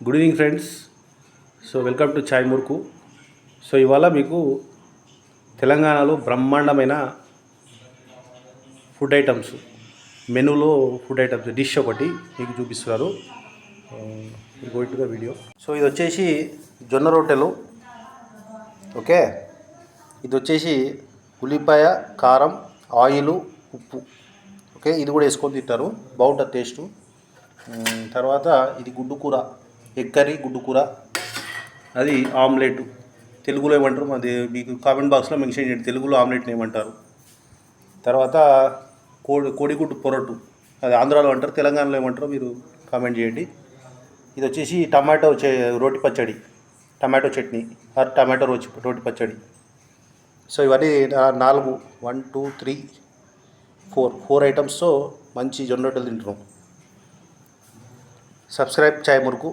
Good evening friends. So welcome to chai murukku. So ఇవాళ మీకు తెలంగాణలో బ్రహ్మాండమైన ఫుడ్ ఐటమ్స్ మెనూలో ఫుడ్ ఐటమ్స్ డిష్ ఒకటి మీకు చూపిస్తున్నారు. Going to the video. So ఇది వచ్చేసి జొన్న రొట్టెలు. ఓకే, ఇది వచ్చేసి ఉల్లిపాయ, కారం, ఆయిల్, ఉప్పు. ఓకే, ఇది కూడా వేసుకొని తింటారు, బాగుంటుంది టేస్టు. తర్వాత ఇది గుడ్డు కూర, ఎగ్ కర్రీ, గుడ్డు కూర, అది ఆమ్లెట్. తెలుగులో ఏమంటారు అది మీకు కామెంట్ బాక్స్లో మెన్షన్ చేయండి, తెలుగులో ఆమ్లెట్ని ఏమంటారు. తర్వాత కోడిగుడ్డు పొరటు, అది ఆంధ్రాలో అంటారు, తెలంగాణలో ఏమంటారో మీరు కామెంట్ చేయండి. ఇది వచ్చేసి టమాటో రోటి పచ్చడి, టమాటో చట్నీ ఆర్ టమాటో రోటి పచ్చడి. సో ఇవన్నీ 4 1 2 3 4 ఐటమ్స్తో మంచి జొన్న రొట్టెలు తింటున్నాం. సబ్స్క్రైబ్ చాయ్ మురుకు.